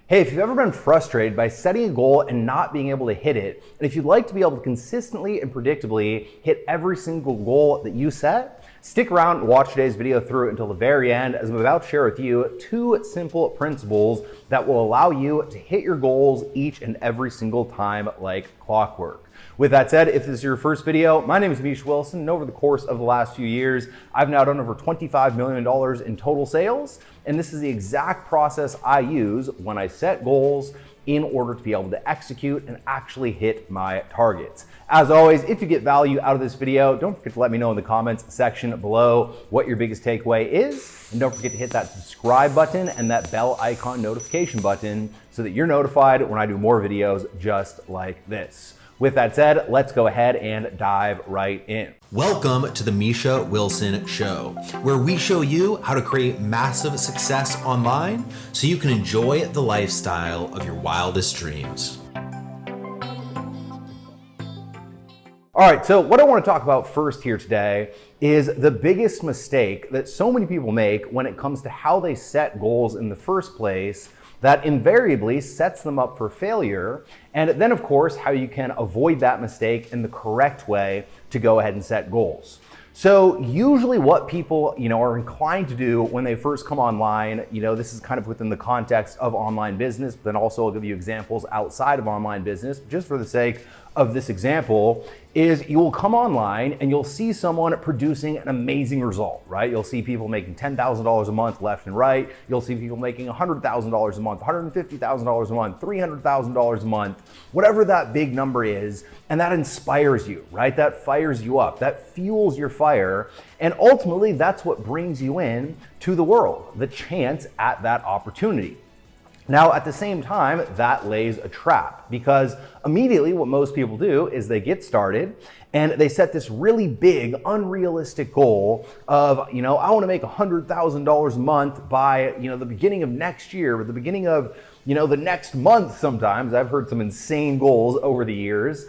Hey, if you've ever been frustrated by setting a goal and not being able to hit it, and if you'd like to be able to consistently and predictably hit every single goal that you set, stick around and watch today's video through until the very end, as I'm about to share with you 2 simple principles that will allow you to hit your goals each and every single time like clockwork. With that said, if this is your first video, my name is Misha Wilson, and over the course of the last few years, I've now done over $25 million in total sales, and this is the exact process I use when I set goals in order to be able to execute and actually hit my targets. As always, if you get value out of this video, don't forget to let me know in the comments section below what your biggest takeaway is, and don't forget to hit that subscribe button and that bell icon notification button so that you're notified when I do more videos just like this. With that said, let's go ahead and dive right in. Welcome to the Misha Wilson Show, where we show you how to create massive success online so you can enjoy the lifestyle of your wildest dreams. All right, so what I want to talk about first here today is the biggest mistake that so many people make when it comes to how they set goals in the first place that invariably sets them up for failure, and then of course how you can avoid that mistake in the correct way to go ahead and set goals. So usually what people are inclined to do when they first come online, this is kind of within the context of online business, but then also I'll give you examples outside of online business, just for the sake of this example, is you will come online and you'll see someone producing an amazing result, right? You'll see people making $10,000 a month left and right. You'll see people making $100,000 a month, $150,000 a month, $300,000 a month, whatever that big number is. And that inspires you, right? That fires you up, that fuels your fire. And ultimately that's what brings you in to the world, the chance at that opportunity. Now, at the same time, that lays a trap, because immediately what most people do is they get started and they set this really big, unrealistic goal of, I want to make $100,000 a month by, the beginning of next year, or the beginning of, the next month sometimes. I've heard some insane goals over the years.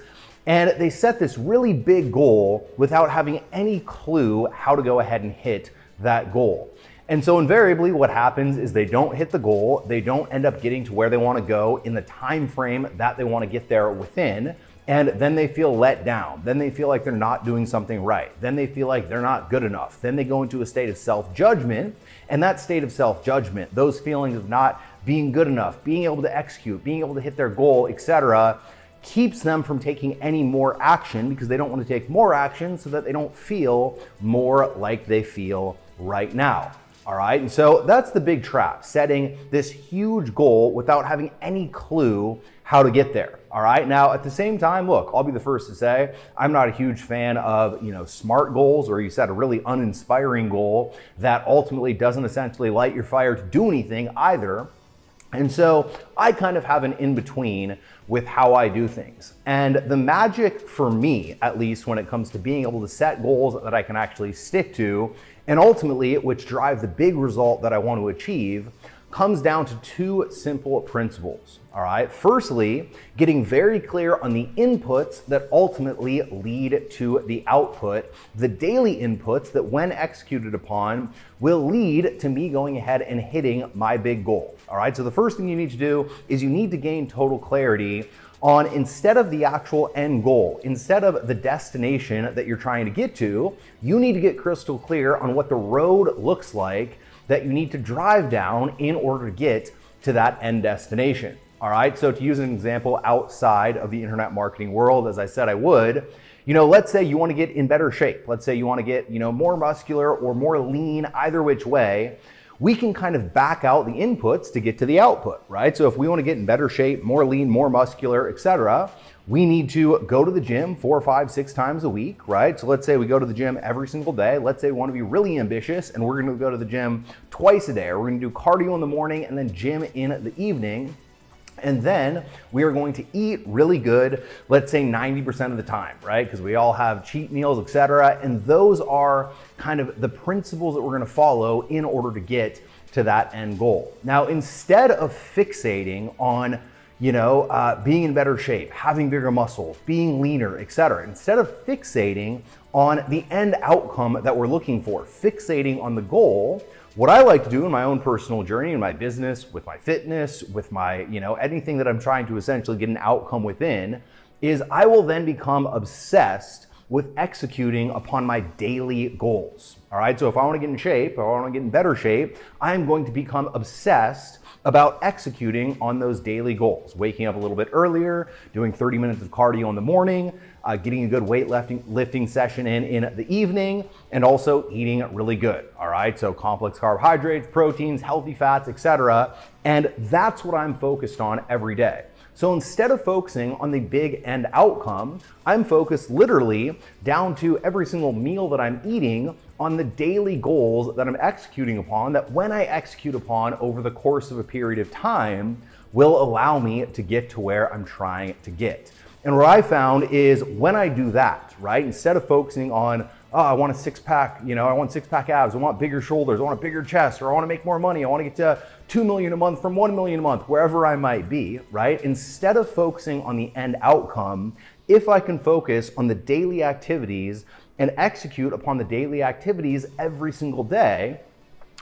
And they set this really big goal without having any clue how to go ahead and hit that goal. And so invariably what happens is they don't hit the goal, they don't end up getting to where they want to go in the time frame that they want to get there within, and then they feel let down. Then they feel like they're not doing something right. Then they feel like they're not good enough. Then they go into a state of self-judgment, and that state of self-judgment, those feelings of not being good enough, being able to execute, being able to hit their goal, etc., keeps them from taking any more action, because they don't want to take more action so that they don't feel more like they feel right now. All right, and so that's the big trap, setting this huge goal without having any clue how to get there. All right, now at the same time, look, I'll be the first to say I'm not a huge fan of smart goals, or you set a really uninspiring goal that ultimately doesn't essentially light your fire to do anything either. And so I kind of have an in-between with how I do things. And the magic for me, at least when it comes to being able to set goals that I can actually stick to, and ultimately which drive the big result that I want to achieve, comes down to 2 simple principles. All right. Firstly, getting very clear on the inputs that ultimately lead to the output, the daily inputs that when executed upon will lead to me going ahead and hitting my big goal. All right. So the first thing you need to do is you need to gain total clarity on, instead of the actual end goal, instead of the destination that you're trying to get to, you need to get crystal clear on what the road looks like that you need to drive down in order to get to that end destination. All right, so to use an example outside of the internet marketing world, as I said I would, let's say you want to get in better shape. Let's say you want to get, more muscular or more lean, either which way. We can kind of back out the inputs to get to the output, right? So if we want to get in better shape, more lean, more muscular, etc., we need to go to the gym 4, 5, 6 times a week, right? So let's say we go to the gym every single day. Let's say we want to be really ambitious and we're going to go to the gym twice a day, or we're going to do cardio in the morning and then gym in the evening. And then we are going to eat really good, let's say 90% of the time, right? Because we all have cheat meals, etc. And those are kind of the principles that we're going to follow in order to get to that end goal. Now, instead of fixating on being in better shape, having bigger muscles, being leaner, etc., instead of fixating on the end outcome that we're looking for, fixating on the goal, What I like to do in my own personal journey, in my business, with my fitness, with my, anything that I'm trying to essentially get an outcome within, is I will then become obsessed with executing upon my daily goals. All right, so if I want to get in shape, or I want to get in better shape, I'm going to become obsessed about executing on those daily goals. Waking up a little bit earlier, doing 30 minutes of cardio in the morning, getting a good lifting session in the evening, and also eating really good. All right, so complex carbohydrates, proteins, healthy fats, etc. And that's what I'm focused on every day. So instead of focusing on the big end outcome, I'm focused literally down to every single meal that I'm eating on the daily goals that I'm executing upon, that when I execute upon over the course of a period of time will allow me to get to where I'm trying to get. And what I found is when I do that, right, instead of focusing on, oh, I want a six-pack, I want six-pack abs, I want bigger shoulders, I want a bigger chest, or I want to make more money, I want to get to 2 million a month from 1 million a month, wherever I might be, right? Instead of focusing on the end outcome, if I can focus on the daily activities and execute upon the daily activities every single day,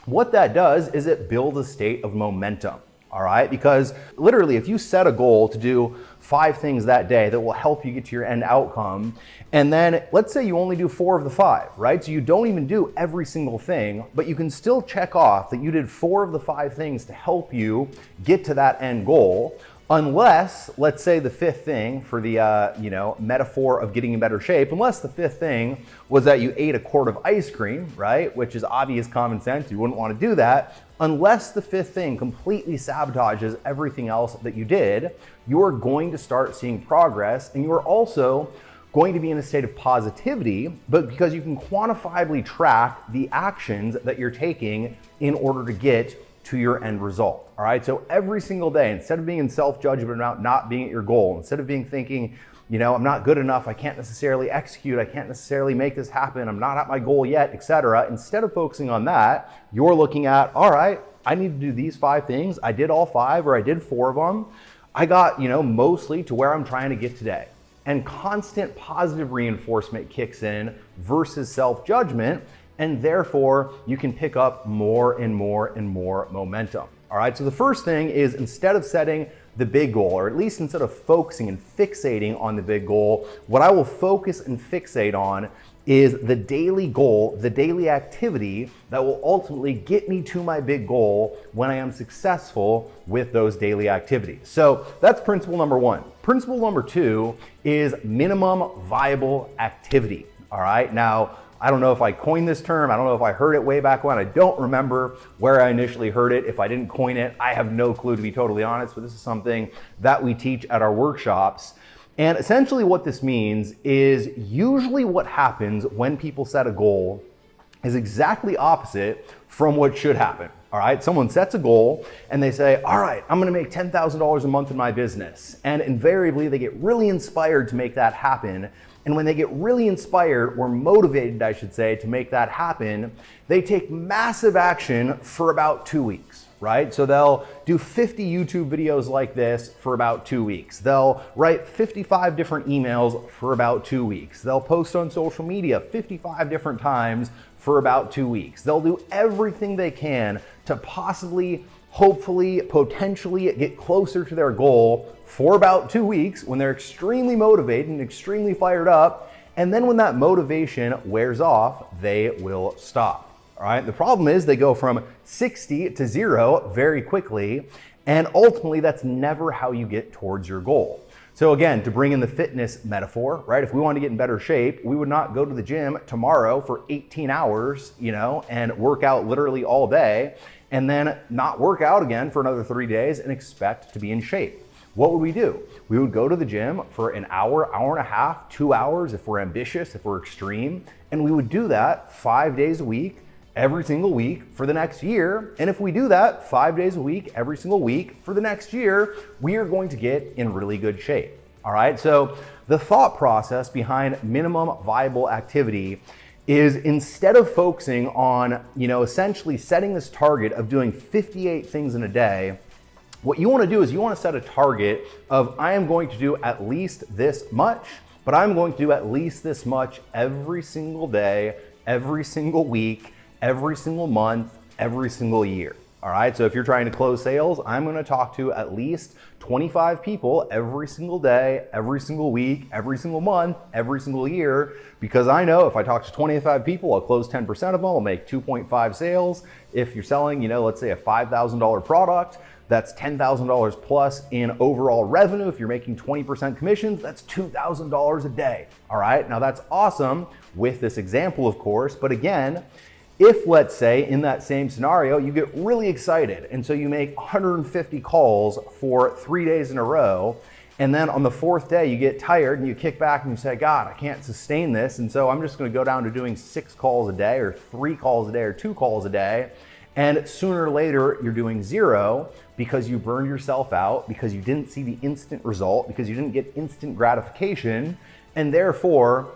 what that does is it builds a state of momentum. All right, because literally if you set a goal to do 5 things that day that will help you get to your end outcome, and then let's say you only do 4 of the 5, right? So you don't even do every single thing, but you can still check off that you did 4 of the 5 things to help you get to that end goal. Unless, let's say the 5th thing for the metaphor of getting in better shape, unless the 5th thing was that you ate a quart of ice cream, right? Which is obvious common sense, you wouldn't want to do that. Unless the 5th thing completely sabotages everything else that you did, you're going to start seeing progress, and you're also going to be in a state of positivity, but because you can quantifiably track the actions that you're taking in order to get to your end result. All right, so every single day, instead of being in self-judgment about not being at your goal, instead of being thinking, I'm not good enough, I can't necessarily execute, I can't necessarily make this happen, I'm not at my goal yet, etc. Instead of focusing on that, you're looking at, all right, I need to do these 5 things. I did all 5, or I did 4 of them. I got, mostly to where I'm trying to get today. And constant positive reinforcement kicks in versus self-judgment, and therefore you can pick up more and more and more momentum. All right, so the first thing is, instead of setting the big goal, or at least instead of focusing and fixating on the big goal, what I will focus and fixate on is the daily goal, the daily activity that will ultimately get me to my big goal when I am successful with those daily activities. So that's principle number 1. Principle number 2 is minimum viable activity. All right, now, I don't know if I coined this term. I don't know if I heard it way back when. I don't remember where I initially heard it. If I didn't coin it, I have no clue, to be totally honest, but this is something that we teach at our workshops. And essentially what this means is usually what happens when people set a goal is exactly opposite from what should happen. All right, someone sets a goal and they say, all right, I'm gonna make $10,000 a month in my business. And invariably they get really inspired to make that happen. And when they get really inspired, or motivated, I should say, to make that happen, they take massive action for about 2 weeks, right? So they'll do 50 YouTube videos like this for about 2 weeks. They'll write 55 different emails for about 2 weeks. They'll post on social media 55 different times for about 2 weeks. They'll do everything they can to possibly, hopefully, potentially get closer to their goal for about 2 weeks when they're extremely motivated and extremely fired up. And then when that motivation wears off, they will stop. All right. The problem is they go from 60 to 0 very quickly. And ultimately, that's never how you get towards your goal. So again, to bring in the fitness metaphor, right? If we want to get in better shape, we would not go to the gym tomorrow for 18 hours, and work out literally all day, and then not work out again for another 3 days and expect to be in shape. What would we do? We would go to the gym for an hour, hour and a half, 2 hours if we're ambitious, if we're extreme, and we would do that 5 days a week, every single week for the next year. And if we do that 5 days a week, every single week for the next year, we are going to get in really good shape. All right, so the thought process behind minimum viable activity is, instead of focusing on, essentially setting this target of doing 58 things in a day, what you want to do is you want to set a target of, I am going to do at least this much, but I'm going to do at least this much every single day, every single week, every single month, every single year. All right, so if you're trying to close sales, I'm gonna talk to at least 25 people every single day, every single week, every single month, every single year, because I know if I talk to 25 people, I'll close 10% of them, I'll make 2.5 sales. If you're selling, let's say a $5,000 product, that's $10,000 plus in overall revenue. If you're making 20% commissions, that's $2,000 a day. All right, now that's awesome with this example, of course, but again, if, let's say, in that same scenario, you get really excited and so you make 150 calls for 3 days in a row, and then on the fourth day you get tired and you kick back and you say, God, I can't sustain this, and so I'm just gonna go down to doing 6 calls a day or 3 calls a day or 2 calls a day, and sooner or later you're doing 0 because you burned yourself out, because you didn't see the instant result, because you didn't get instant gratification, and therefore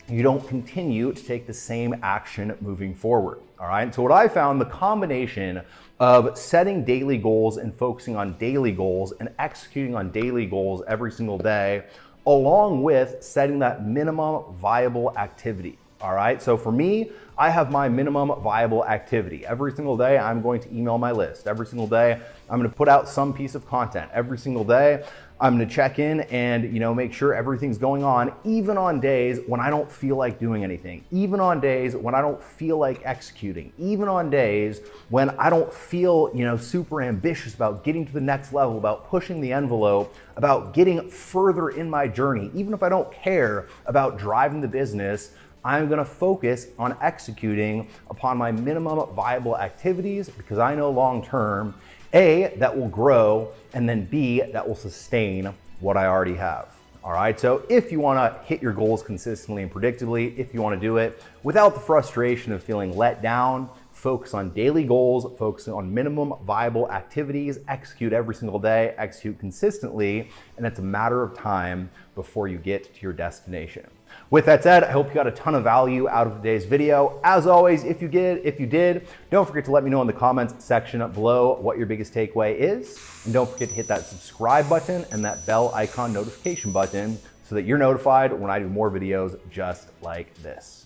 you don't continue to take the same action moving forward. All right, so what I found, the combination of setting daily goals and focusing on daily goals and executing on daily goals every single day, along with setting that minimum viable activity. All right, so for me, I have my minimum viable activity. Every single day, I'm going to email my list. Every single day, I'm gonna put out some piece of content. Every single day, I'm gonna check in and make sure everything's going on, even on days when I don't feel like doing anything, even on days when I don't feel like executing, even on days when I don't feel super ambitious about getting to the next level, about pushing the envelope, about getting further in my journey, even if I don't care about driving the business, I'm gonna focus on executing upon my minimum viable activities because I know long-term, A, that will grow, and then B, that will sustain what I already have. All right, so if you wanna hit your goals consistently and predictably, if you wanna do it without the frustration of feeling let down, focus on daily goals, focus on minimum viable activities, execute every single day, execute consistently, and it's a matter of time before you get to your destination. With that said, I hope you got a ton of value out of today's video. As always, if you did, don't forget to let me know in the comments section below what your biggest takeaway is. And don't forget to hit that subscribe button and that bell icon notification button so that you're notified when I do more videos just like this.